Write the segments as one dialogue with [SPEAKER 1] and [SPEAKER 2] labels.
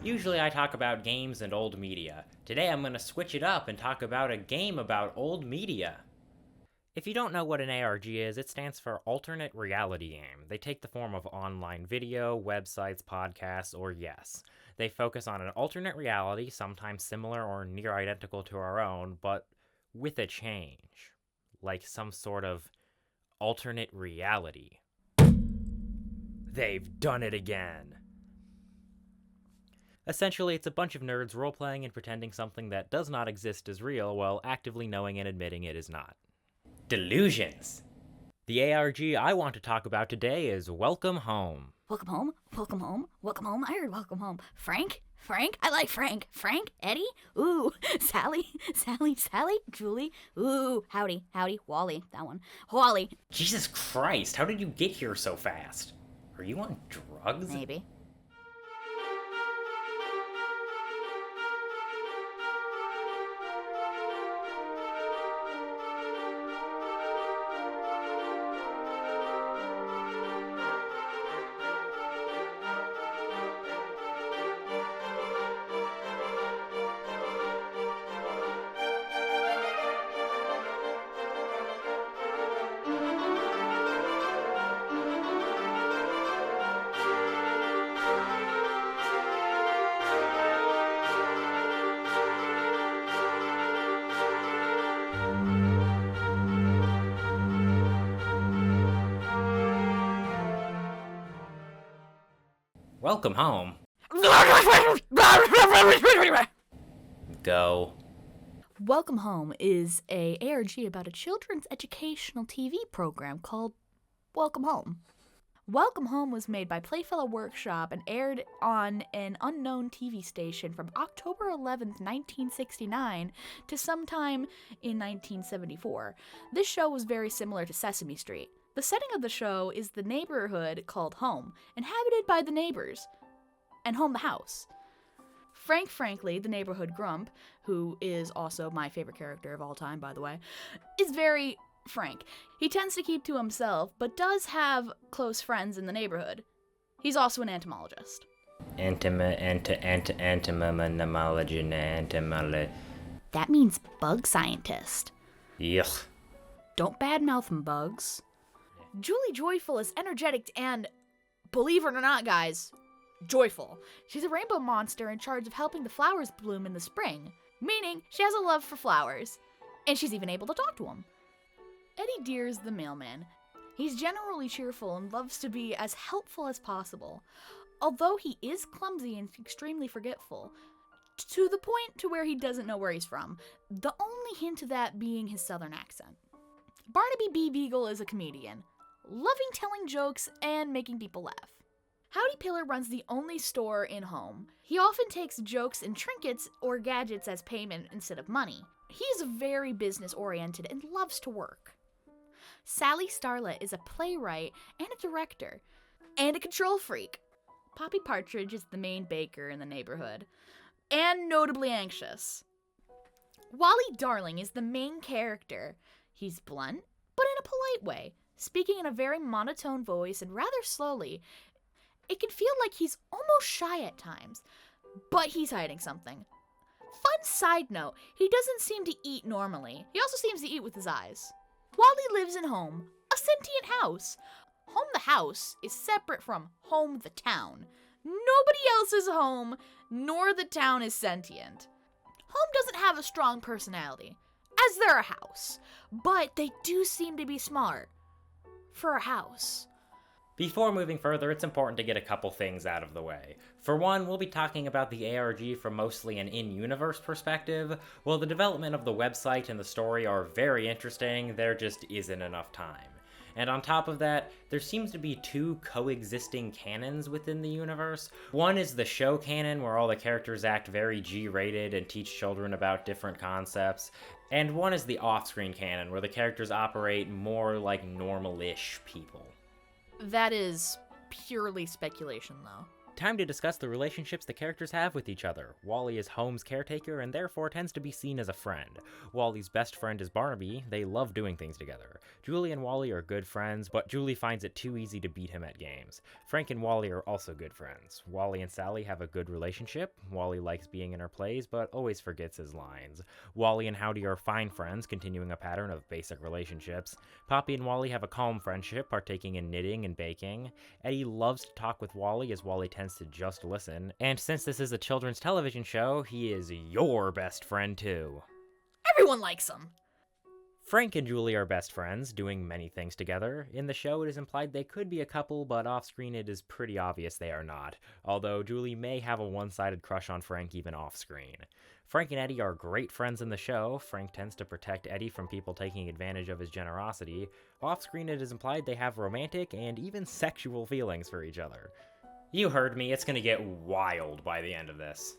[SPEAKER 1] Usually I talk about games and old media. Today I'm going to switch it up and talk about a game about old media. If you don't know what an ARG is, it stands for Alternate Reality Game. They take the form of online video, websites, podcasts, or yes. They focus on an alternate reality, sometimes similar or near identical to our own, but with a change. Like some sort of alternate reality. They've done it again! Essentially, it's a bunch of nerds role-playing and pretending something that does not exist is real while actively knowing and admitting it is not. Delusions! The ARG I want to talk about today is Welcome Home.
[SPEAKER 2] Welcome home? Welcome home? Welcome home? I heard welcome home. Frank? Frank? I like Frank. Frank? Eddie? Ooh. Sally? Sally? Julie? Ooh. Howdy. Wally. That one. Wally.
[SPEAKER 1] Jesus Christ, how did you get here so fast? Are you on drugs?
[SPEAKER 2] Maybe.
[SPEAKER 1] Welcome home. Go.
[SPEAKER 2] Welcome Home is a ARG about a children's educational TV program called Welcome Home. Welcome Home was made by Playfellow Workshop and aired on an unknown TV station from October 11th, 1969 to sometime in 1974. This show was very similar to Sesame Street. The setting of the show is the neighborhood called Home, inhabited by the neighbors, and Home the house. Frank Frankly, the neighborhood grump, who is also my favorite character of all time, by the way, is very frank. He tends to keep to himself, but does have close friends in the neighborhood. He's also an entomologist. That means bug scientist.
[SPEAKER 1] Yuck.
[SPEAKER 2] Don't badmouth him, bugs. Julie Joyful is energetic and, believe it or not, guys, joyful. She's a rainbow monster in charge of helping the flowers bloom in the spring, meaning she has a love for flowers, and she's even able to talk to them. Eddie Deer's the mailman. He's generally cheerful and loves to be as helpful as possible, although he is clumsy and extremely forgetful, to the point to where he doesn't know where he's from, the only hint of that being his southern accent. Barnaby B. Beagle is a comedian, loving telling jokes and making people laugh. Howdy Pillar runs the only store in Home. He often takes jokes and trinkets or gadgets as payment instead of money. He is very business-oriented and loves to work. Sally Starlet is a playwright and a director, and a control freak. Poppy Partridge is the main baker in the neighborhood, and notably anxious. Wally Darling is the main character. He's blunt, but in a polite way, speaking in a very monotone voice and rather slowly. It can feel like he's almost shy at times, but he's hiding something. Fun side note, he doesn't seem to eat normally. He also seems to eat with his eyes. Wally lives in Home, a sentient house. Home the house is separate from Home the town. Nobody else is home, nor the town is sentient. Home doesn't have a strong personality, as they're a house, but they do seem to be smart. For a house.
[SPEAKER 1] Before moving further, it's important to get a couple things out of the way. For one, we'll be talking about the ARG from mostly an in-universe perspective. While the development of the website and the story are very interesting, there just isn't enough time. And on top of that, there seems to be two coexisting canons within the universe. One is the show canon, where all the characters act very G-rated and teach children about different concepts. And one is the off-screen canon, where the characters operate more like normal-ish people.
[SPEAKER 2] That is purely speculation, though.
[SPEAKER 1] Time to discuss the relationships the characters have with each other. Wally is Home's caretaker and therefore tends to be seen as a friend. Wally's best friend is Barnaby. They love doing things together. Julie and Wally are good friends, but Julie finds it too easy to beat him at games. Frank and Wally are also good friends. Wally and Sally have a good relationship. Wally likes being in her plays, but always forgets his lines. Wally and Howdy are fine friends, continuing a pattern of basic relationships. Poppy and Wally have a calm friendship, partaking in knitting and baking. Eddie loves to talk with Wally, as Wally tends to just listen. And since this is a children's television show, he is your best friend too.
[SPEAKER 2] Everyone likes him.
[SPEAKER 1] Frank and Julie are best friends, doing many things together. In the show, it is implied they could be a couple, but off-screen it is pretty obvious they are not, although Julie may have a one-sided crush on Frank even off-screen. Frank and Eddie are great friends in the show. Frank tends to protect Eddie from people taking advantage of his generosity. Off-screen it is implied they have romantic and even sexual feelings for each other. You heard me, it's gonna get wild by the end of this.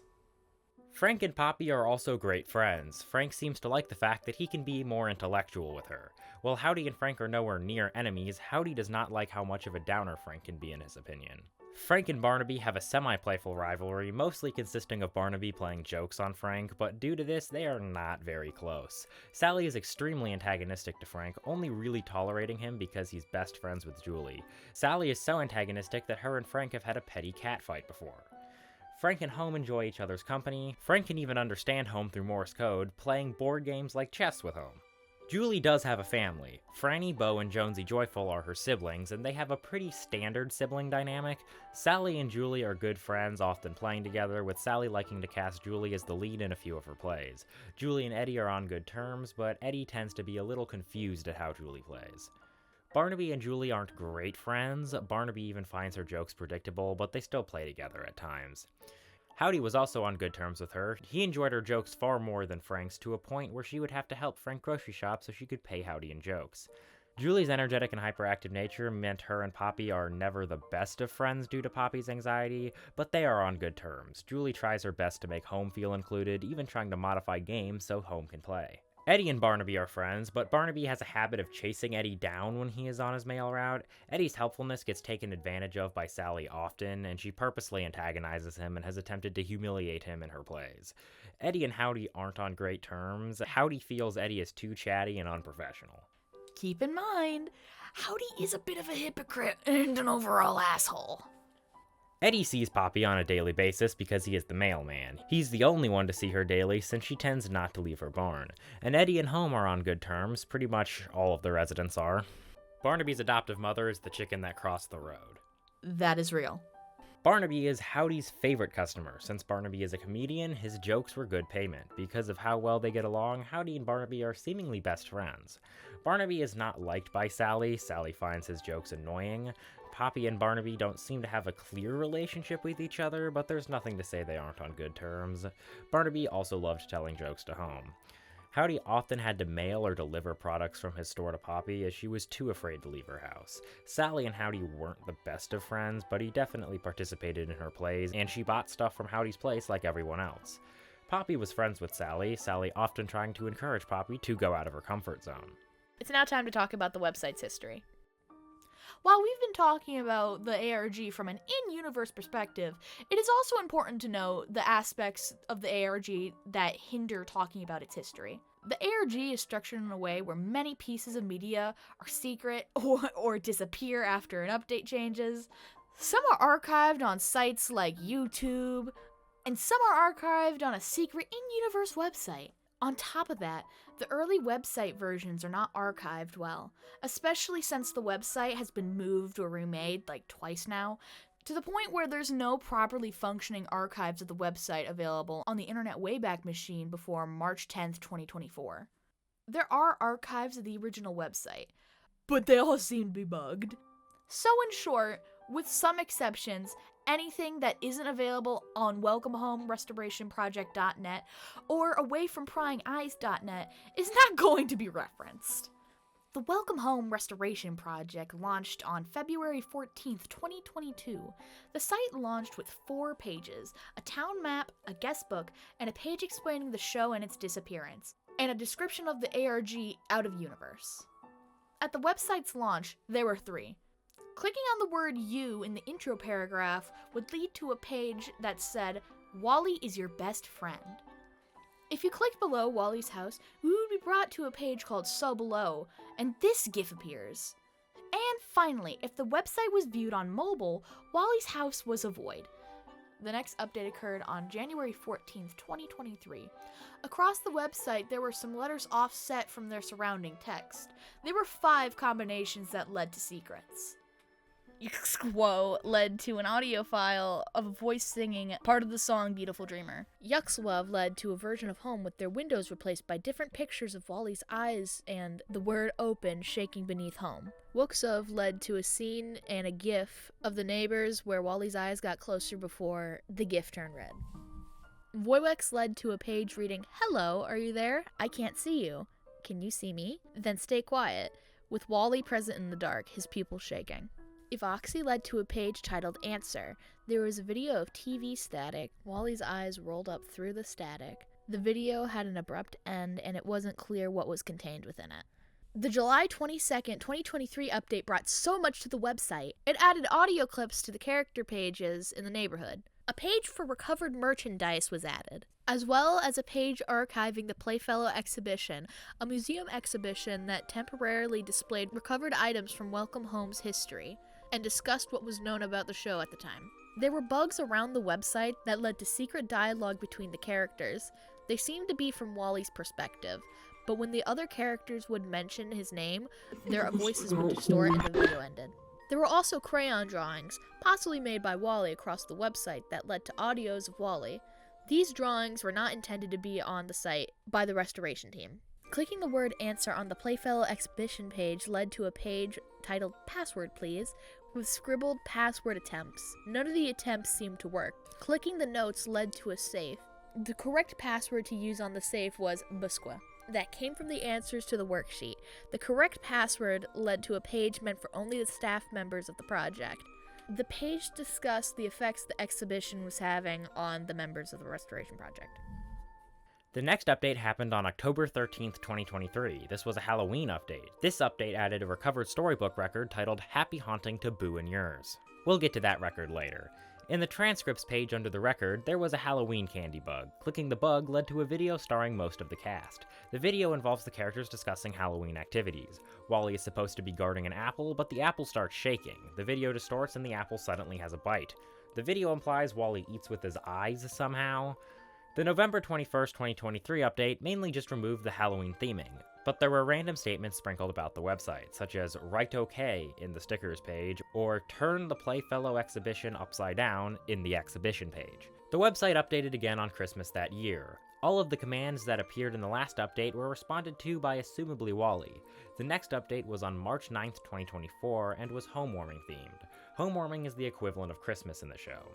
[SPEAKER 1] Frank and Poppy are also great friends. Frank seems to like the fact that he can be more intellectual with her. While Howdy and Frank are nowhere near enemies, Howdy does not like how much of a downer Frank can be in his opinion. Frank and Barnaby have a semi-playful rivalry, mostly consisting of Barnaby playing jokes on Frank, but due to this, they are not very close. Sally is extremely antagonistic to Frank, only really tolerating him because he's best friends with Julie. Sally is so antagonistic that her and Frank have had a petty cat fight before. Frank and Home enjoy each other's company. Frank can even understand Home through Morse code, playing board games like chess with Home. Julie does have a family. Franny, Bo, and Jonesy Joyful are her siblings, and they have a pretty standard sibling dynamic. Sally and Julie are good friends, often playing together, with Sally liking to cast Julie as the lead in a few of her plays. Julie and Eddie are on good terms, but Eddie tends to be a little confused at how Julie plays. Barnaby and Julie aren't great friends. Barnaby even finds her jokes predictable, but they still play together at times. Howdy was also on good terms with her. He enjoyed her jokes far more than Frank's, to a point where she would have to help Frank grocery shop so she could pay Howdy in jokes. Julie's energetic and hyperactive nature meant her and Poppy are never the best of friends due to Poppy's anxiety, but they are on good terms. Julie tries her best to make Home feel included, even trying to modify games so Home can play. Eddie and Barnaby are friends, but Barnaby has a habit of chasing Eddie down when he is on his mail route. Eddie's helpfulness gets taken advantage of by Sally often, and she purposely antagonizes him and has attempted to humiliate him in her plays. Eddie and Howdy aren't on great terms. Howdy feels Eddie is too chatty and unprofessional.
[SPEAKER 2] Keep in mind, Howdy is a bit of a hypocrite and an overall asshole.
[SPEAKER 1] Eddie sees Poppy on a daily basis because he is the mailman. He's the only one to see her daily since she tends not to leave her barn. And Eddie and Home are on good terms, pretty much all of the residents are. Barnaby's adoptive mother is the chicken that crossed the road.
[SPEAKER 2] That is real.
[SPEAKER 1] Barnaby is Howdy's favorite customer. Since Barnaby is a comedian, his jokes were good payment. Because of how well they get along, Howdy and Barnaby are seemingly best friends. Barnaby is not liked by Sally. Sally finds his jokes annoying. Poppy and Barnaby don't seem to have a clear relationship with each other, but there's nothing to say they aren't on good terms. Barnaby also loved telling jokes to Home. Howdy often had to mail or deliver products from his store to Poppy, as she was too afraid to leave her house. Sally and Howdy weren't the best of friends, but he definitely participated in her plays, and she bought stuff from Howdy's place like everyone else. Poppy was friends with Sally often trying to encourage Poppy to go out of her comfort zone.
[SPEAKER 2] It's now time to talk about the website's history. While we've been talking about the ARG from an in-universe perspective, it is also important to note the aspects of the ARG that hinder talking about its history. The ARG is structured in a way where many pieces of media are secret or disappear after an update changes. Some are archived on sites like YouTube, and some are archived on a secret in-universe website. On top of that, the early website versions are not archived well, especially since the website has been moved or remade like twice now, to the point where there's no properly functioning archives of the website available on the Internet Wayback Machine before March 10th, 2024. There are archives of the original website, but they all seem to be bugged. So in short, with some exceptions, anything that isn't available on WelcomeHomeRestorationProject.net or AwayFromPryingEyes.net is not going to be referenced. The Welcome Home Restoration Project launched on February 14th, 2022. The site launched with 4 pages, a town map, a guest book, and a page explaining the show and its disappearance, and a description of the ARG out of universe. At the website's launch, there were 3. Clicking on the word "you" in the intro paragraph would lead to a page that said, "Wally is your best friend." If you clicked below Wally's house, we would be brought to a page called "So Below," and this GIF appears. And finally, if the website was viewed on mobile, Wally's house was a void. The next update occurred on January 14th, 2023. Across the website, there were some letters offset from their surrounding text. There were 5 combinations that led to secrets. Yuxwo led to an audio file of a voice singing part of the song Beautiful Dreamer. Yuxwo led to a version of Home with their windows replaced by different pictures of Wally's eyes and the word open shaking beneath Home. Wuxov led to a scene and a gif of the neighbors where Wally's eyes got closer before the gif turned red. Voiwex led to a page reading, "Hello, are you there? I can't see you. Can you see me? Then stay quiet," with Wally present in the dark, his pupils shaking. Evoxy led to a page titled Answer. There was a video of TV static. Wally's eyes rolled up through the static. The video had an abrupt end, and it wasn't clear what was contained within it. The July 22nd, 2023 update brought so much to the website. It added audio clips to the character pages in the neighborhood. A page for recovered merchandise was added, as well as a page archiving the Playfellow exhibition, a museum exhibition that temporarily displayed recovered items from Welcome Home's history, and discussed what was known about the show at the time. There were bugs around the website that led to secret dialogue between the characters. They seemed to be from Wally's perspective, but when the other characters would mention his name, their voices would distort and the video ended. There were also crayon drawings, possibly made by Wally, across the website that led to audios of Wally. These drawings were not intended to be on the site by the restoration team. Clicking the word Answer on the Playfellow exhibition page led to a page titled Password Please, with scribbled password attempts. None of the attempts seemed to work. Clicking the notes led to a safe. The correct password to use on the safe was Busqua. That came from the answers to the worksheet. The correct password led to a page meant for only the staff members of the project. The page discussed the effects the exhibition was having on the members of the restoration project.
[SPEAKER 1] The next update happened on October 13th, 2023. This was a Halloween update. This update added a recovered storybook record titled Happy Haunting to Boo and Yours. We'll get to that record later. In the transcripts page under the record, there was a Halloween candy bug. Clicking the bug led to a video starring most of the cast. The video involves the characters discussing Halloween activities. Wally is supposed to be guarding an apple, but the apple starts shaking. The video distorts and the apple suddenly has a bite. The video implies Wally eats with his eyes somehow. The November 21st, 2023 update mainly just removed the Halloween theming, but there were random statements sprinkled about the website, such as "Right OK" in the stickers page, or "Turn the Playfellow exhibition upside down" in the exhibition page. The website updated again on Christmas that year. All of the commands that appeared in the last update were responded to by assumably Wally. The next update was on March 9th, 2024, and was homewarming themed. Homewarming is the equivalent of Christmas in the show.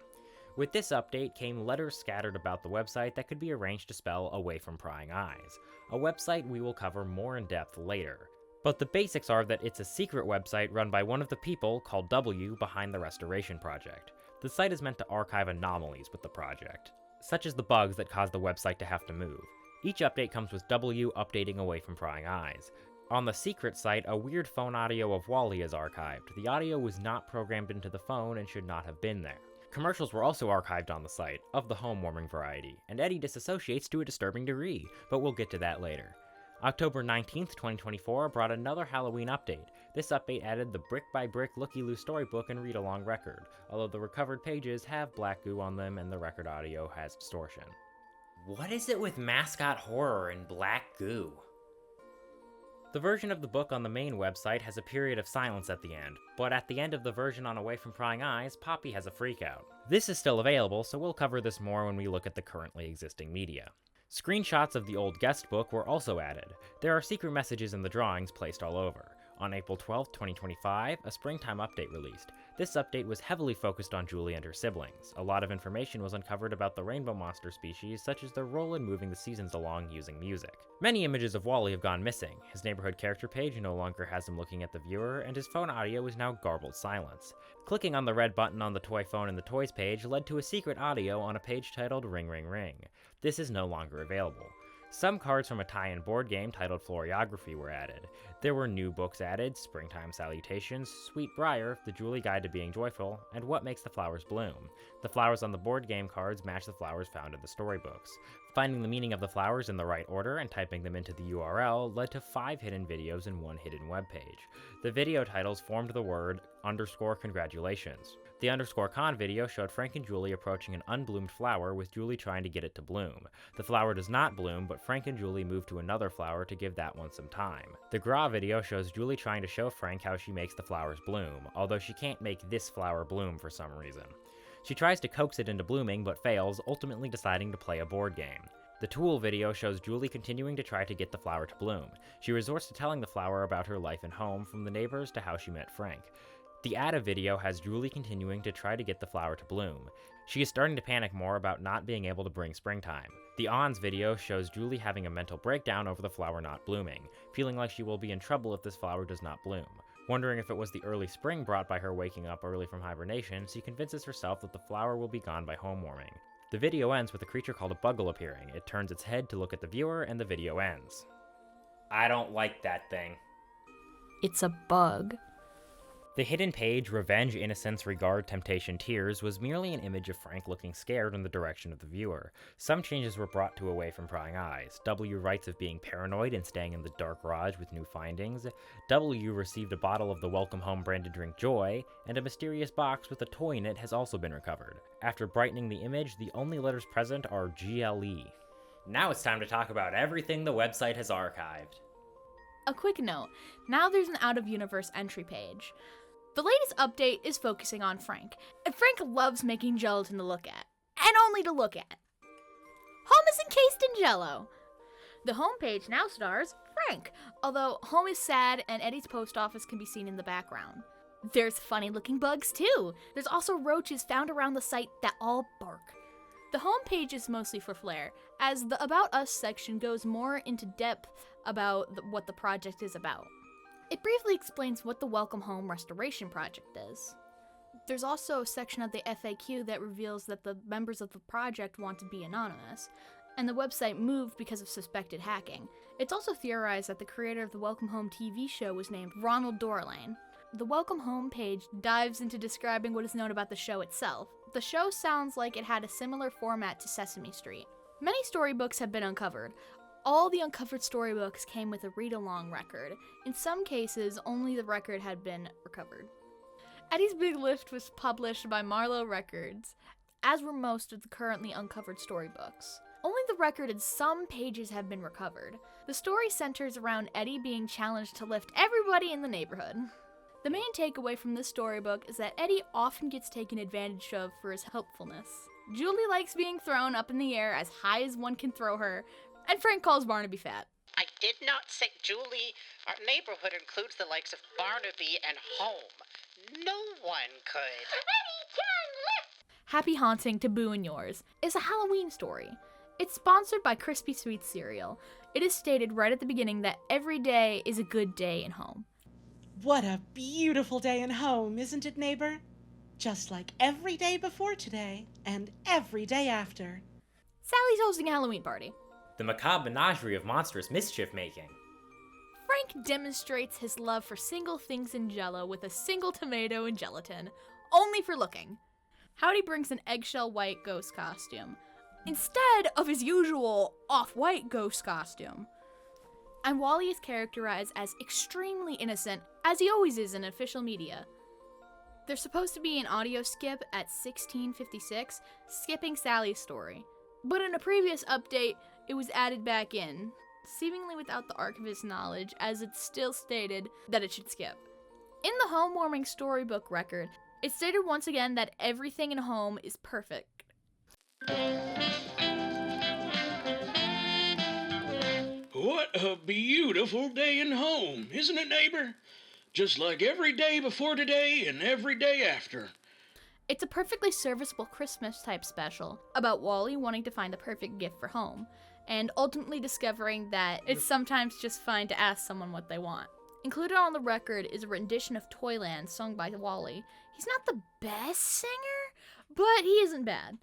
[SPEAKER 1] With this update came letters scattered about the website that could be arranged to spell "away from prying eyes," a website we will cover more in depth later. But the basics are that it's a secret website run by one of the people, called W, behind the restoration project. The site is meant to archive anomalies with the project, such as the bugs that caused the website to have to move. Each update comes with W updating away from prying eyes. On the secret site, a weird phone audio of Wally is archived. The audio was not programmed into the phone and should not have been there. Commercials were also archived on the site, of the home-warming variety, and Eddie disassociates to a disturbing degree, but we'll get to that later. October 19th, 2024 brought another Halloween update. This update added the brick-by-brick Looky-Loo storybook and read-along record, although the recovered pages have black goo on them and the record audio has distortion. What is it with mascot horror and black goo? The version of the book on the main website has a period of silence at the end, but at the end of the version on Away from Prying Eyes, Poppy has a freakout. This is still available, so we'll cover this more when we look at the currently existing media. Screenshots of the old guest book were also added. There are secret messages in the drawings placed all over. On April 12, 2025, a springtime update released. This update was heavily focused on Julie and her siblings. A lot of information was uncovered about the rainbow monster species, such as their role in moving the seasons along using music. Many images of Wally have gone missing. His neighborhood character page no longer has him looking at the viewer, and his phone audio is now garbled silence. Clicking on the red button on the toy phone in the toys page led to a secret audio on a page titled Ring Ring Ring. This is no longer available. Some cards from a tie-in board game titled Floriography were added. There were new books added: Springtime Salutations, Sweet Briar, The Julie Guide to Being Joyful, and What Makes the Flowers Bloom. The flowers on the board game cards match the flowers found in the storybooks. Finding the meaning of the flowers in the right order and typing them into the URL led to 5 hidden videos and 1 hidden webpage. The video titles formed the word _congratulations. The _con video showed Frank and Julie approaching an unbloomed flower with Julie trying to get it to bloom. The flower does not bloom, but Frank and Julie move to another flower to give that one some time. The gra video shows Julie trying to show Frank how she makes the flowers bloom, although she can't make this flower bloom for some reason. She tries to coax it into blooming but fails, ultimately deciding to play a board game. The tool video shows Julie continuing to try to get the flower to bloom. She resorts to telling the flower about her life and home, from the neighbors to how she met Frank. The Ada video has Julie continuing to try to get the flower to bloom. She is starting to panic more about not being able to bring springtime. The Ons video shows Julie having a mental breakdown over the flower not blooming, feeling like she will be in trouble if this flower does not bloom. Wondering if it was the early spring brought by her waking up early from hibernation, she convinces herself that the flower will be gone by home warming. The video ends with a creature called a Buggle appearing. It turns its head to look at the viewer, and the video ends. I don't like that thing.
[SPEAKER 2] It's a bug.
[SPEAKER 1] The hidden page, Revenge, Innocence, Regard, Temptation, Tears, was merely an image of Frank looking scared in the direction of the viewer. Some changes were brought to Away from Prying Eyes. W writes of being paranoid and staying in the dark garage with new findings. W received a bottle of the Welcome Home branded drink Joy, and a mysterious box with a toy in it has also been recovered. After brightening the image, the only letters present are GLE. Now it's time to talk about everything the website has archived.
[SPEAKER 2] A quick note, now there's an out-of-universe entry page. The latest update is focusing on Frank, and Frank loves making gelatin to look at, and only to look at. Home is encased in jello. The homepage now stars Frank, although home is sad and Eddie's post office can be seen in the background. There's funny-looking bugs too. There's also roaches found around the site that all bark. The homepage is mostly for flair, as the About Us section goes more into depth about what the project is about. It briefly explains what the Welcome Home Restoration Project is. There's also a section of the FAQ that reveals that the members of the project want to be anonymous, and the website moved because of suspected hacking. It's also theorized that the creator of the Welcome Home TV show was named Ronald Dorlane. The Welcome Home page dives into describing what is known about the show itself. The show sounds like it had a similar format to Sesame Street. Many storybooks have been uncovered. All the uncovered storybooks came with a read-along record. In some cases, only the record had been recovered. Eddie's Big Lift was published by Marlowe Records, as were most of the currently uncovered storybooks. Only the record and some pages have been recovered. The story centers around Eddie being challenged to lift everybody in the neighborhood. The main takeaway from this storybook is that Eddie often gets taken advantage of for his helpfulness. Julie likes being thrown up in the air as high as one can throw her, and Frank calls Barnaby fat.
[SPEAKER 3] I did not say, Julie, our neighborhood includes the likes of Barnaby and Home. No one could.
[SPEAKER 2] Happy Haunting to Boo and Yours is a Halloween story. It's sponsored by Crispy Sweet Cereal. It is stated right at the beginning that every day is a good day in home.
[SPEAKER 4] What a beautiful day in home, isn't it, neighbor? Just like every day before today and every day after.
[SPEAKER 2] Sally's hosting a Halloween party.
[SPEAKER 1] The macabre menagerie of monstrous mischief-making.
[SPEAKER 2] Frank demonstrates his love for single things in Jell-O with a single tomato and gelatin, only for looking. Howdy brings an eggshell white ghost costume, instead of his usual off-white ghost costume. And Wally is characterized as extremely innocent, as he always is in official media. There's supposed to be an audio skip at 16:56, skipping Sally's story. But in a previous update, it was added back in, seemingly without the archivist's knowledge, as it's still stated that it should skip. In the home warming storybook record, it stated once again that everything in home is perfect.
[SPEAKER 5] What a beautiful day in home, isn't it, neighbor? Just like every day before today and every day after.
[SPEAKER 2] It's a perfectly serviceable Christmas type special about Wally wanting to find the perfect gift for home, and ultimately discovering that it's sometimes just fine to ask someone what they want. Included on the record is a rendition of Toyland sung by Wally. He's not the best singer, but he isn't bad.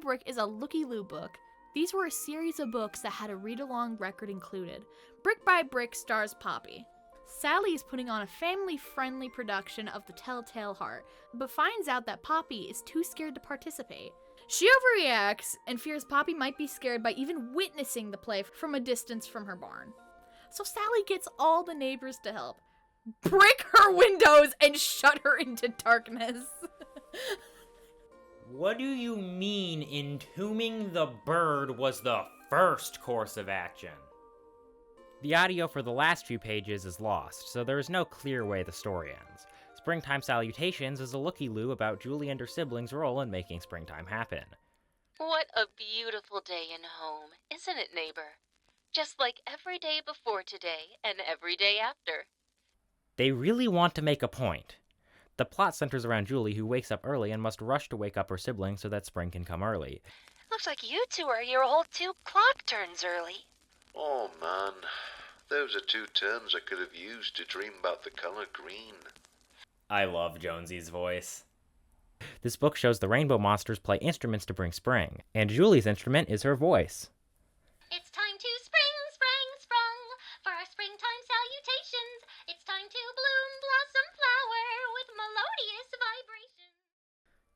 [SPEAKER 2] Brick is a looky-loo book. These were a series of books that had a read-along record included. Brick by Brick stars Poppy. Sally is putting on a family-friendly production of The Telltale Heart, but finds out that Poppy is too scared to participate. She overreacts and fears Poppy might be scared by even witnessing the play from a distance from her barn. So Sally gets all the neighbors to help. Brick her windows and shut her into darkness.
[SPEAKER 1] What do you mean entombing the bird was the first course of action? The audio for the last few pages is lost, so there is no clear way the story ends. Springtime Salutations is a looky-loo about Julie and her siblings' role in making springtime happen.
[SPEAKER 6] What a beautiful day in home, isn't it, neighbor? Just like every day before today and every day after.
[SPEAKER 1] They really want to make a point. The plot centers around Julie, who wakes up early and must rush to wake up her siblings so that spring can come early.
[SPEAKER 6] Looks like you two are your whole 2 clock turns early.
[SPEAKER 7] Oh man, those are 2 turns I could have used to dream about the color green.
[SPEAKER 1] I love Jonesy's voice. This book shows the rainbow monsters play instruments to bring spring, and Julie's instrument is her voice.
[SPEAKER 8] It's time to sprung, for our springtime salutations. It's time to bloom, blossom, flower, with melodious vibration.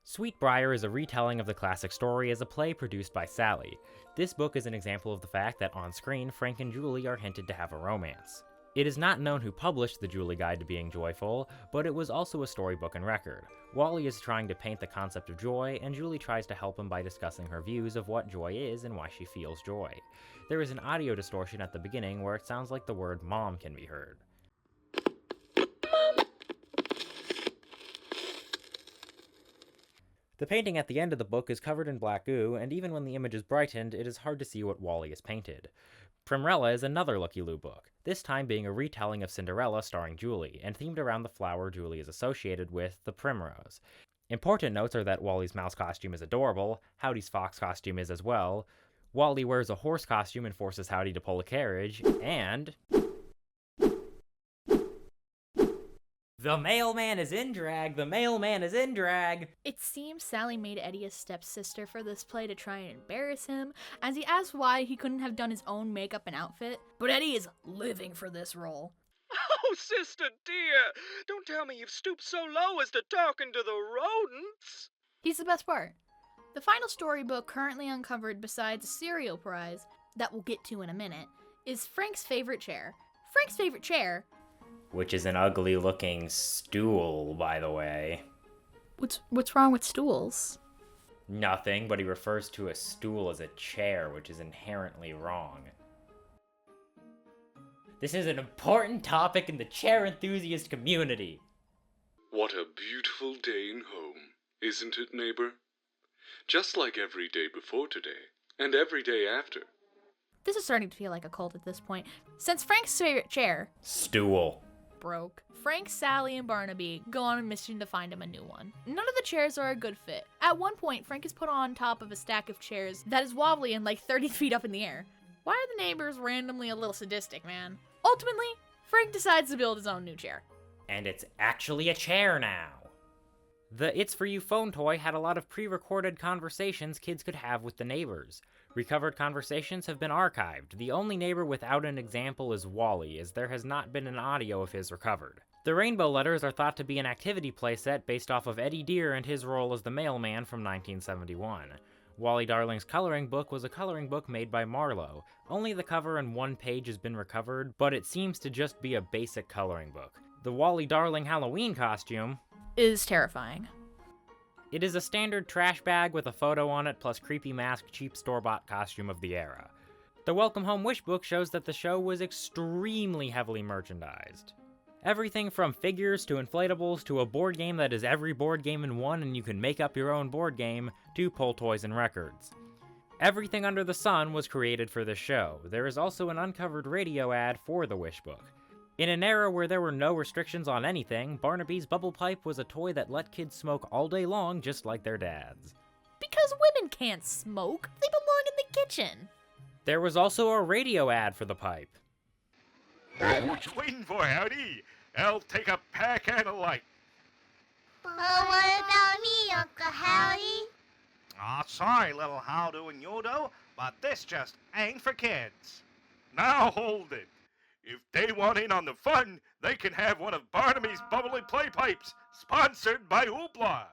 [SPEAKER 1] Sweetbriar is a retelling of the classic story as a play produced by Sally. This book is an example of the fact that on screen, Frank and Julie are hinted to have a romance. It is not known who published the Julie Guide to Being Joyful, but it was also a storybook and record. Wally is trying to paint the concept of joy, and Julie tries to help him by discussing her views of what joy is and why she feels joy. There is an audio distortion at the beginning where it sounds like the word mom can be heard. The painting at the end of the book is covered in black goo, and even when the image is brightened, it is hard to see what Wally has painted. Primrella is another looky-loo book, this time being a retelling of Cinderella starring Julie, and themed around the flower Julie is associated with, the primrose. Important notes are that Wally's mouse costume is adorable, Howdy's fox costume is as well, Wally wears a horse costume and forces Howdy to pull a carriage, and... The mailman is in drag! The mailman is in drag!
[SPEAKER 2] It seems Sally made Eddie a stepsister for this play to try and embarrass him, as he asked why he couldn't have done his own makeup and outfit. But Eddie is living for this role.
[SPEAKER 9] Oh, sister dear, don't tell me you've stooped so low as to talking to the rodents.
[SPEAKER 2] He's the best part. The final storybook currently uncovered besides a cereal prize, that we'll get to in a minute, is Frank's favorite chair. Frank's favorite chair...
[SPEAKER 1] Which is an ugly-looking stool, by the way.
[SPEAKER 2] What's wrong with stools?
[SPEAKER 1] Nothing, but he refers to a stool as a chair, which is inherently wrong. This is an important topic in the chair enthusiast community.
[SPEAKER 10] What a beautiful day in home, isn't it, neighbor? Just like every day before today, and every day after.
[SPEAKER 2] This is starting to feel like a cult at this point. Since Frank's favorite chair...
[SPEAKER 1] Stool.
[SPEAKER 2] Broke. Frank, Sally, and Barnaby go on a mission to find him a new one. None of the chairs are a good fit. At one point, Frank is put on top of a stack of chairs that is wobbly and like 30 feet up in the air. Why are the neighbors randomly a little sadistic, man? Ultimately, Frank decides to build his own new chair.
[SPEAKER 1] And it's actually a chair now. The It's For You phone toy had a lot of pre-recorded conversations kids could have with the neighbors. Recovered conversations have been archived. The only neighbor without an example is Wally, as there has not been an audio of his recovered. The Rainbow Letters are thought to be an activity playset based off of Eddie Deer and his role as the mailman from 1971. Wally Darling's coloring book was a coloring book made by Marlowe. Only the cover and one page has been recovered, but it seems to just be a basic coloring book. The Wally Darling Halloween costume
[SPEAKER 2] is terrifying.
[SPEAKER 1] It is a standard trash bag with a photo on it plus creepy mask cheap store-bought costume of the era. The Welcome Home Wish book shows that the show was extremely heavily merchandised. Everything from figures to inflatables to a board game that is every board game in one and you can make up your own board game, to pull toys and records. Everything under the sun was created for this show. There is also an uncovered radio ad for the Wish book. In an era where there were no restrictions on anything, Barnaby's bubble pipe was a toy that let kids smoke all day long just like their dads.
[SPEAKER 2] Because women can't smoke, they belong in the kitchen.
[SPEAKER 1] There was also a radio ad for the pipe.
[SPEAKER 11] What you waiting for, Howdy? I'll take a pack and a light.
[SPEAKER 8] What about me, Uncle Howdy?
[SPEAKER 11] Aw, sorry, little Howdo and Yodo, but this just ain't for kids.
[SPEAKER 10] Now hold it. If they want in on the fun, they can have one of Barnaby's bubbly play pipes, sponsored by Hoopla.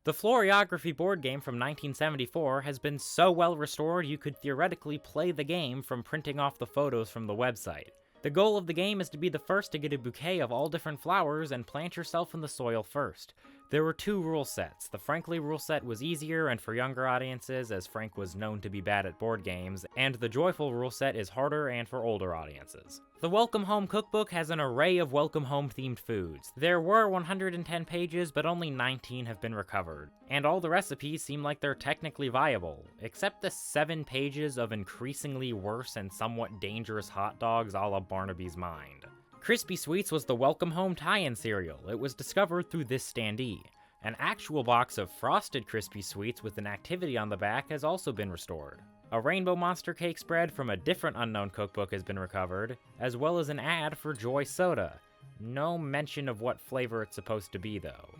[SPEAKER 1] The Floriography board game from 1974 has been so well restored you could theoretically play the game from printing off the photos from the website. The goal of the game is to be the first to get a bouquet of all different flowers and plant yourself in the soil first. There were 2 rule sets. The Frankly rule set was easier and for younger audiences, as Frank was known to be bad at board games, and the Joyful rule set is harder and for older audiences. The Welcome Home cookbook has an array of Welcome Home themed foods. There were 110 pages, but only 19 have been recovered, and all the recipes seem like they're technically viable, except the 7 pages of increasingly worse and somewhat dangerous hot dogs a la Barnaby's Mind. Crispy Sweets was the Welcome Home tie-in cereal. It was discovered through this standee. An actual box of frosted Crispy Sweets with an activity on the back has also been restored. A Rainbow Monster cake spread from a different unknown cookbook has been recovered, as well as an ad for Joy Soda. No mention of what flavor it's supposed to be, though.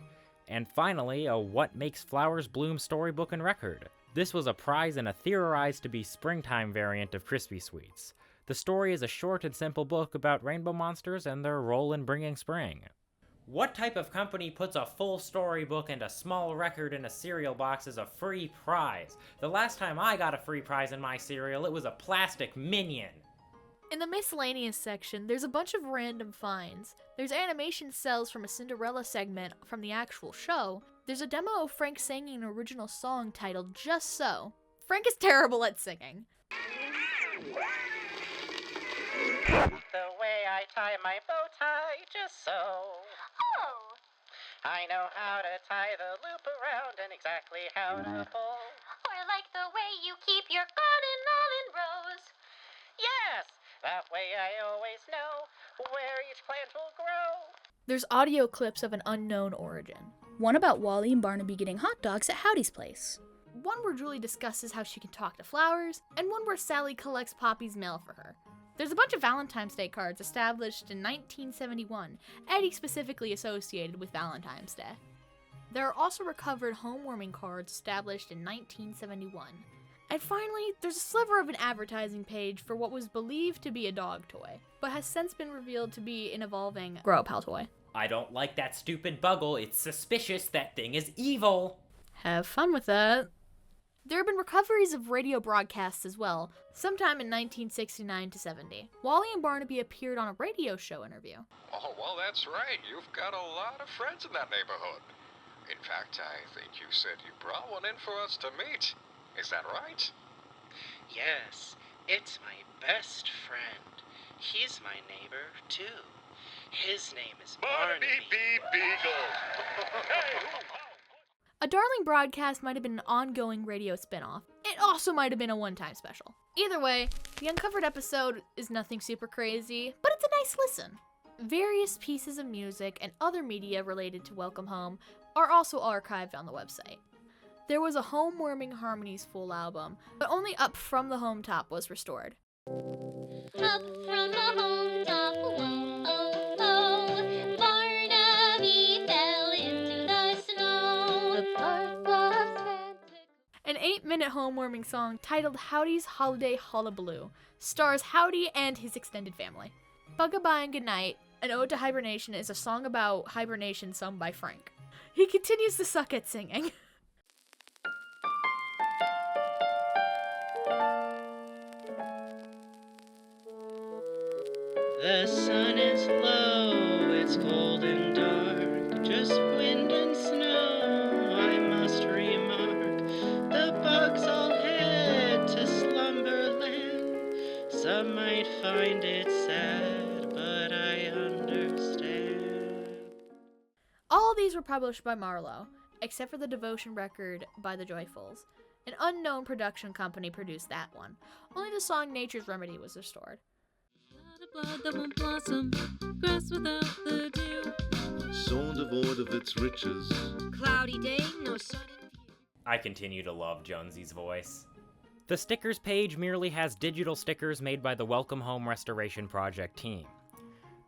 [SPEAKER 1] And finally, a What Makes Flowers Bloom storybook and record. This was a prize in a theorized to be springtime variant of Crispy Sweets. The story is a short and simple book about rainbow monsters and their role in bringing spring. What type of company puts a full storybook and a small record in a cereal box as a free prize? The last time I got a free prize in my cereal, it was a plastic minion.
[SPEAKER 2] In the miscellaneous section, there's a bunch of random finds. There's animation cells from a Cinderella segment from the actual show. There's a demo of Frank singing an original song titled Just So. Frank is terrible at singing.
[SPEAKER 3] The way I tie my bow tie, just so.
[SPEAKER 8] Oh!
[SPEAKER 3] I know how to tie the loop around and exactly how to pull.
[SPEAKER 8] Or like the way you keep your garden all in rows.
[SPEAKER 3] Yes! That way I always know where each plant will grow.
[SPEAKER 2] There's audio clips of an unknown origin. One about Wally and Barnaby getting hot dogs at Howdy's place. One where Julie discusses how she can talk to flowers, and one where Sally collects Poppy's mail for her. There's a bunch of Valentine's Day cards established in 1971, Eddie specifically associated with Valentine's Day. There are also recovered home-warming cards established in 1971. And finally, there's a sliver of an advertising page for what was believed to be a dog toy, but has since been revealed to be an evolving Grow-Pal toy.
[SPEAKER 1] I don't like that stupid Buggle. It's suspicious. That thing is evil.
[SPEAKER 2] Have fun with that. There have been recoveries of radio broadcasts as well, sometime in 1969 to 70. Wally and Barnaby appeared on a radio show interview.
[SPEAKER 12] Oh, well, that's right. You've got a lot of friends in that neighborhood. In fact, I think you said you brought one in for us to meet. Is that right?
[SPEAKER 3] Yes, it's my best friend. He's my neighbor, too. His name is Barnaby
[SPEAKER 11] B. Beagle. Hey,
[SPEAKER 2] A Darling broadcast might have been an ongoing radio spin-off. It also might have been a one-time special. Either way, the uncovered episode is nothing super crazy, but it's a nice listen. Various pieces of music and other media related to Welcome Home are also archived on the website. There was a Home-Warming Harmonies full album, but only Up From the Home Top was restored.
[SPEAKER 8] Up from the home top, whoa, oh, oh, Barnaby fell into the snow. The park was frantic.
[SPEAKER 2] An 8-minute home-warming song titled Howdy's Holiday Hullabaloo stars Howdy and his extended family. Bug-a-bye and Goodnight, an ode to hibernation, is a song about hibernation sung by Frank. He continues to suck at singing.
[SPEAKER 3] The sun is low, it's cold and dark, just wind and snow, I must remark. The bugs all head to slumberland. Some might find it sad, but I understand.
[SPEAKER 2] All these were published by Marlowe, except for the Devotion record by the Joyfuls. An unknown production company produced that one. Only the song Nature's Remedy was restored.
[SPEAKER 13] Blood that won't blossom, grass without the dew.
[SPEAKER 7] Soul devoid of its riches.
[SPEAKER 13] Cloudy day, no sun in view.
[SPEAKER 1] I continue to love Jonesy's voice. The stickers page merely has digital stickers made by the Welcome Home Restoration Project team.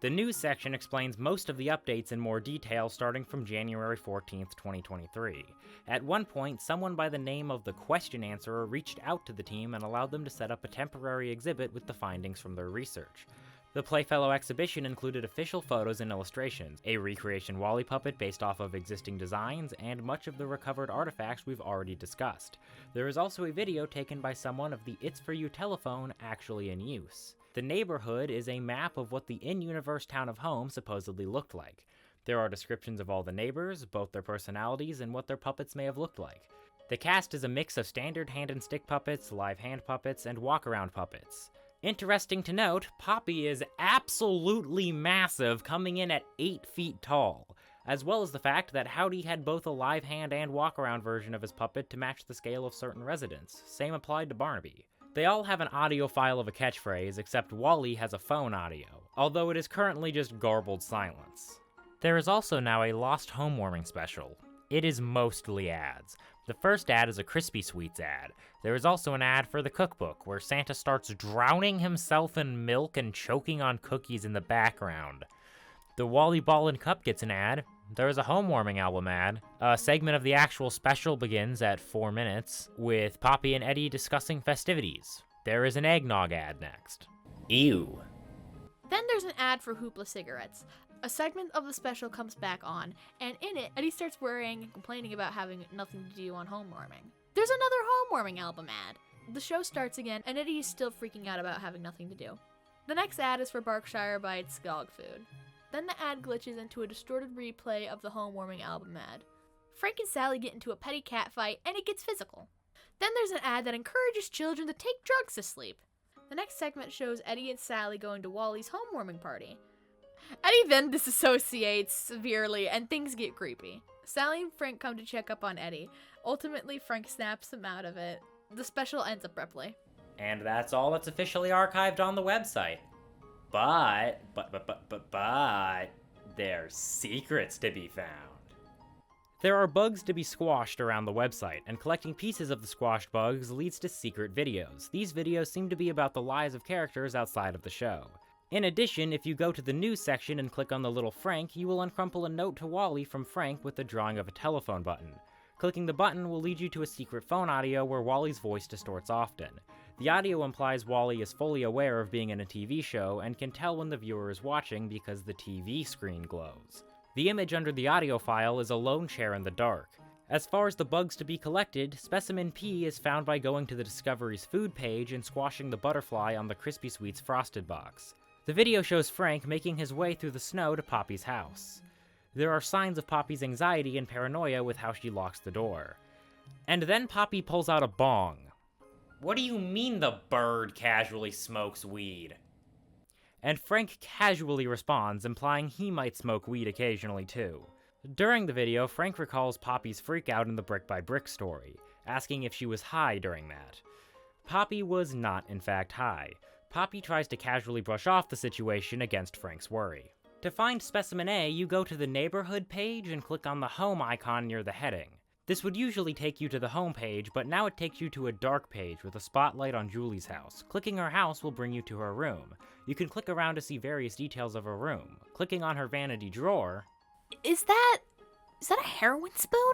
[SPEAKER 1] The news section explains most of the updates in more detail starting from January 14th, 2023. At one point, someone by the name of the Question Answerer reached out to the team and allowed them to set up a temporary exhibit with the findings from their research. The Playfellow exhibition included official photos and illustrations, a recreation Wally puppet based off of existing designs, and much of the recovered artifacts we've already discussed. There is also a video taken by someone of the It's For You telephone actually in use. The neighborhood is a map of what the in-universe town of Home supposedly looked like. There are descriptions of all the neighbors, both their personalities, and what their puppets may have looked like. The cast is a mix of standard hand and stick puppets, live hand puppets, and walk-around puppets. Interesting to note, Poppy is absolutely massive, coming in at 8 feet tall, as well as the fact that Howdy had both a live hand and walk-around version of his puppet to match the scale of certain residents. Same applied to Barnaby. They all have an audio file of a catchphrase, except Wally has a phone audio, although it is currently just garbled silence. There is also now a Lost Homewarming special. It is mostly ads. The first ad is a Crispy Sweets ad. There is also an ad for the cookbook, where Santa starts drowning himself in milk and choking on cookies in the background. The Wally Ball and Cup gets an ad. There is a Homewarming album ad. A segment of the actual special begins at 4 minutes, with Poppy and Eddie discussing festivities. There is an eggnog ad next. Ew.
[SPEAKER 2] Then there's an ad for Hoopla cigarettes. A segment of the special comes back on, and in it, Eddie starts worrying and complaining about having nothing to do on homewarming. There's another homewarming album ad. The show starts again, and Eddie is still freaking out about having nothing to do. The next ad is for Berkshire Bites dog food. Then the ad glitches into a distorted replay of the homewarming album ad. Frank and Sally get into a petty cat fight, and it gets physical. Then there's an ad that encourages children to take drugs to sleep. The next segment shows Eddie and Sally going to Wally's homewarming party. Eddie then disassociates severely, and things get creepy. Sally and Frank come to check up on Eddie. Ultimately, Frank snaps him out of it. The special ends abruptly.
[SPEAKER 1] And that's all that's officially archived on the website. But, there's secrets to be found. There are bugs to be squashed around the website, and collecting pieces of the squashed bugs leads to secret videos. These videos seem to be about the lives of characters outside of the show. In addition, if you go to the news section and click on the little Frank, you will uncrumple a note to Wally from Frank with the drawing of a telephone button. Clicking the button will lead you to a secret phone audio where Wally's voice distorts often. The audio implies Wally is fully aware of being in a TV show and can tell when the viewer is watching because the TV screen glows. The image under the audio file is a lone chair in the dark. As far as the bugs to be collected, Specimen P is found by going to the Discovery's food page and squashing the butterfly on the Crispy Sweets frosted box. The video shows Frank making his way through the snow to Poppy's house. There are signs of Poppy's anxiety and paranoia with how she locks the door. And then Poppy pulls out a bong. What do you mean the bird casually smokes weed? And Frank casually responds, implying he might smoke weed occasionally too. During the video, Frank recalls Poppy's freakout in the Brick by Brick story, asking if she was high during that. Poppy was not, in fact, high. Poppy tries to casually brush off the situation against Frank's worry. To find Specimen A, you go to the neighborhood page and click on the home icon near the heading. This would usually take you to the home page, but now it takes you to a dark page with a spotlight on Julie's house. Clicking her house will bring you to her room. You can click around to see various details of her room. Clicking on her vanity drawer...
[SPEAKER 2] Is that a heroin spoon?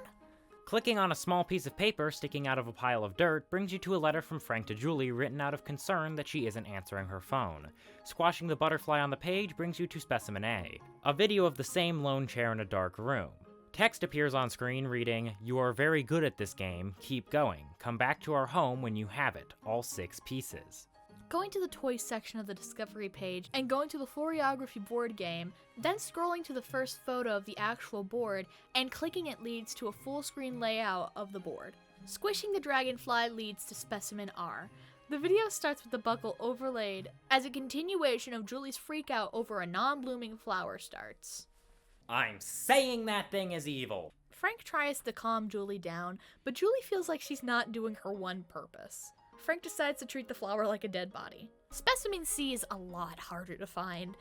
[SPEAKER 1] Clicking on a small piece of paper sticking out of a pile of dirt brings you to a letter from Frank to Julie written out of concern that she isn't answering her phone. Squashing the butterfly on the page brings you to Specimen A, a video of the same lone chair in a dark room. Text appears on screen reading, "You are very good at this game, keep going. Come back to our home when you have it, all 6 pieces."
[SPEAKER 2] Going to the toys section of the Discovery page and going to the Floreography board game, then scrolling to the first photo of the actual board and clicking it leads to a full screen layout of the board. Squishing the dragonfly leads to Specimen R. The video starts with the buckle overlaid as a continuation of Julie's freakout over a non-blooming flower starts.
[SPEAKER 1] I'm saying that thing is evil!
[SPEAKER 2] Frank tries to calm Julie down, but Julie feels like she's not doing her one purpose. Frank decides to treat the flower like a dead body. Specimen C is a lot harder to find.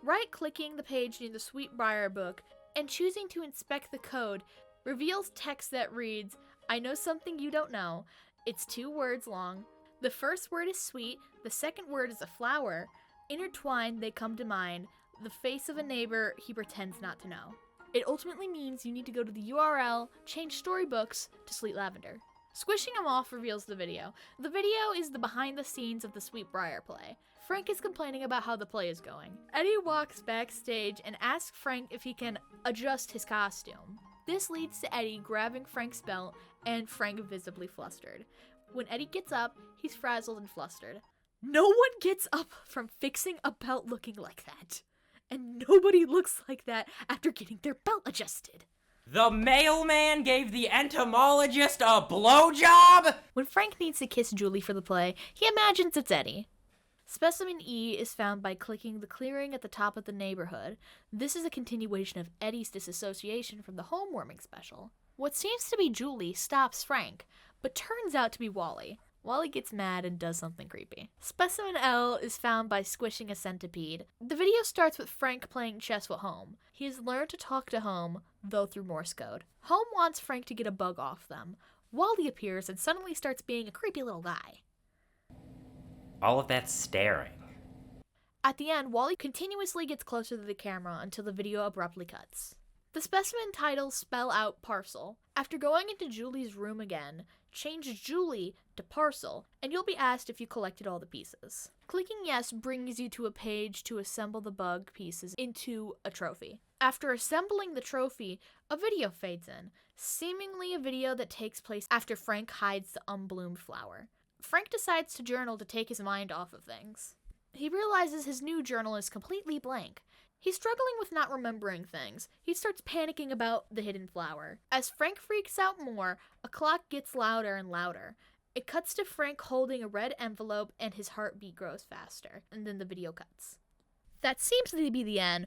[SPEAKER 2] Right-clicking the page near the Sweetbriar book and choosing to inspect the code reveals text that reads, "I know something you don't know. It's 2 words long. The first word is sweet, the second word is a flower. Intertwined, they come to mind. the face of a neighbor he pretends not to know. It ultimately means you need to go to the URL, change storybooks to Sweet Lavender. Squishing him off reveals the video. The video is the behind the scenes of the Sweetbriar play. Frank is complaining about how the play is going. Eddie walks backstage and asks Frank if he can adjust his costume. This leads to Eddie grabbing Frank's belt and Frank visibly flustered. When Eddie gets up, he's frazzled and flustered. No one gets up from fixing a belt looking like that. And nobody looks like that after getting their belt adjusted.
[SPEAKER 1] The mailman gave the entomologist a blowjob?
[SPEAKER 2] When Frank needs to kiss Julie for the play, he imagines it's Eddie. Specimen E is found by clicking the clearing at the top of the neighborhood. This is a continuation of Eddie's disassociation from the homewarming special. What seems to be Julie stops Frank, but turns out to be Wally. Wally gets mad and does something creepy. Specimen L is found by squishing a centipede. The video starts with Frank playing chess with Home. He has learned to talk to Home, though through Morse code. Home wants Frank to get a bug off them. Wally appears and suddenly starts being a creepy little guy.
[SPEAKER 1] All of that staring.
[SPEAKER 2] At the end, Wally continuously gets closer to the camera until the video abruptly cuts. The specimen titles spell out parcel. After going into Julie's room again, change Julie to parcel, and you'll be asked if you collected all the pieces. Clicking yes brings you to a page to assemble the bug pieces into a trophy. After assembling the trophy, a video fades in, seemingly a video that takes place after Frank hides the unbloomed flower. Frank decides to journal to take his mind off of things. He realizes his new journal is completely blank. He's struggling with not remembering things. He starts panicking about the hidden flower. As Frank freaks out more, a clock gets louder and louder. It cuts to Frank holding a red envelope and his heartbeat grows faster. And then the video cuts. That seems to be the end,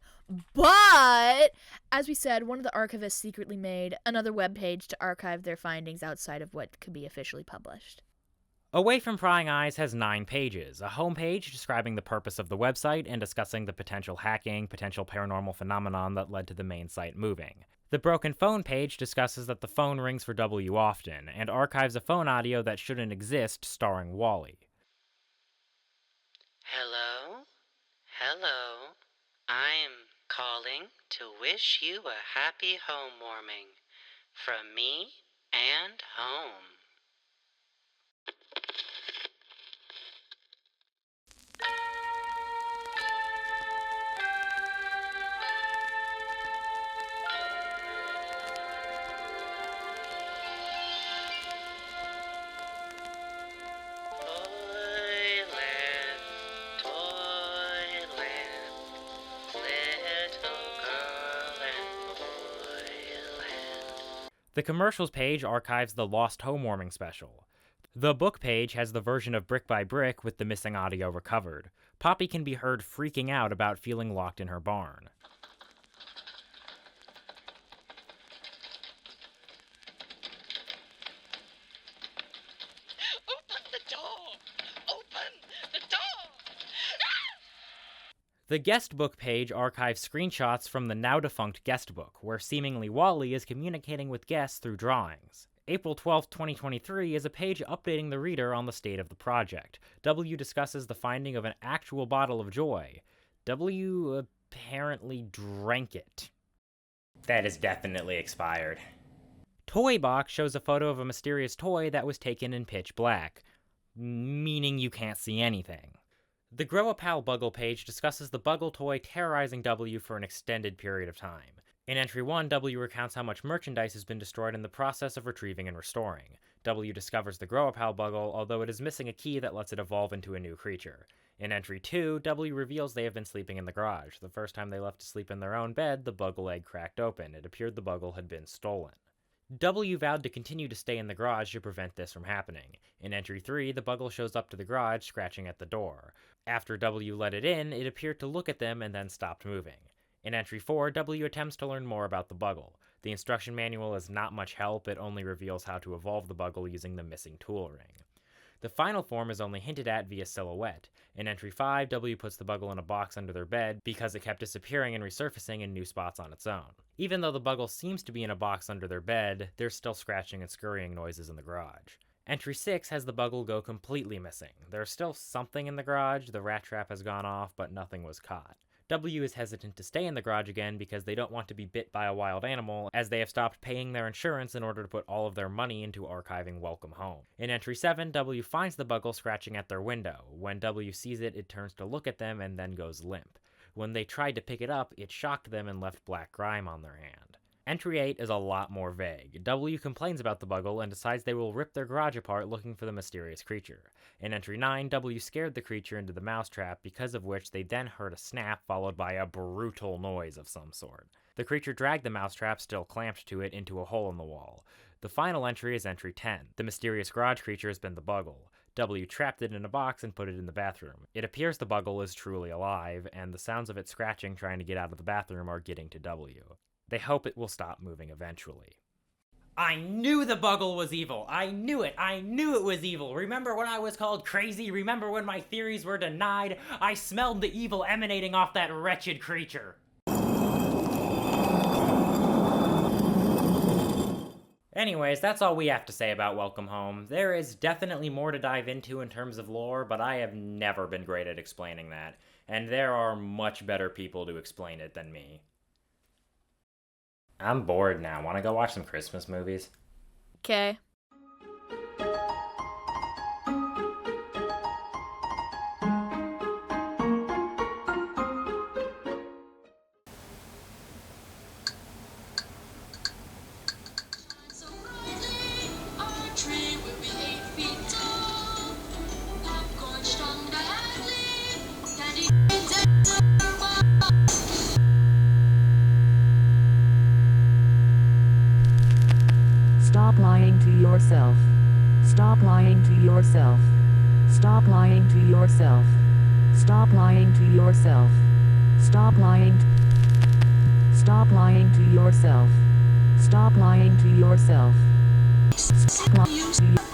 [SPEAKER 2] but as we said, one of the archivists secretly made another webpage to archive their findings outside of what could be officially published.
[SPEAKER 1] Away from Prying Eyes has 9 pages, a homepage describing the purpose of the website and discussing the potential hacking, potential paranormal phenomenon that led to the main site moving. The Broken Phone page discusses that the phone rings for W often, and archives a phone audio that shouldn't exist starring Wally.
[SPEAKER 6] Hello? Hello? I'm calling to wish you a happy homewarming. From me and home.
[SPEAKER 1] The commercials page archives the Lost Homewarming special. The book page has the version of Brick by Brick with the missing audio recovered. Poppy can be heard freaking out about feeling locked in her barn.
[SPEAKER 3] Open the door! Open the door!
[SPEAKER 1] The guest book page archives screenshots from the now-defunct guest book, where seemingly Wally is communicating with guests through drawings. April 12, 2023 is a page updating the reader on the state of the project. W discusses the finding of an actual bottle of joy. W apparently drank it. That is definitely expired. Toy Box shows a photo of a mysterious toy that was taken in pitch black, meaning you can't see anything. The Grow-A-Pal Buggle page discusses the Buggle toy terrorizing W for an extended period of time. In Entry 1, W recounts how much merchandise has been destroyed in the process of retrieving and restoring. W discovers the Grow-A-Pal Buggle, although it is missing a key that lets it evolve into a new creature. In Entry 2, W reveals they have been sleeping in the garage. The first time they left to sleep in their own bed, the Buggle egg cracked open. It appeared the Buggle had been stolen. W vowed to continue to stay in the garage to prevent this from happening. In Entry 3, the Buggle shows up to the garage, scratching at the door. After W let it in, it appeared to look at them and then stopped moving. In Entry 4, W attempts to learn more about the Buggle. The instruction manual is not much help, it only reveals how to evolve the Buggle using the missing tool ring. The final form is only hinted at via silhouette. In Entry 5, W puts the Buggle in a box under their bed because it kept disappearing and resurfacing in new spots on its own. Even though the Buggle seems to be in a box under their bed, there's still scratching and scurrying noises in the garage. Entry 6 has the Buggle go completely missing. There's still something in the garage, the rat trap has gone off, but nothing was caught. W is hesitant to stay in the garage again because they don't want to be bit by a wild animal, as they have stopped paying their insurance in order to put all of their money into archiving Welcome Home. In entry 7, W finds the Buggle scratching at their window. When W sees it, it turns to look at them and then goes limp. When they tried to pick it up, it shocked them and left black grime on their hand. Entry 8 is a lot more vague. W complains about the Buggle and decides they will rip their garage apart looking for the mysterious creature. In Entry 9, W scared the creature into the mousetrap, because of which they then heard a snap followed by a brutal noise of some sort. The creature dragged the mousetrap, still clamped to it, into a hole in the wall. The final entry is Entry 10. The mysterious garage creature has been the Buggle. W trapped it in a box and put it in the bathroom. It appears the Buggle is truly alive, and the sounds of it scratching trying to get out of the bathroom are getting to W. They hope it will stop moving eventually. I knew the Buggle was evil! I knew it! I knew it was evil! Remember when I was called crazy? Remember when my theories were denied? I smelled the evil emanating off that wretched creature! Anyways, that's all we have to say about Welcome Home. There is definitely more to dive into in terms of lore, but I have never been great at explaining that, and there are much better people to explain it than me. I'm bored now. Want to go watch some Christmas movies?
[SPEAKER 2] Okay.
[SPEAKER 14] Stop lying to yourself. Stop lying to yourself. Stop lying to yourself. Stop lying to yourself. Stop lying. Stop lying to yourself. Stop lying to yourself. Stop lying to yourself.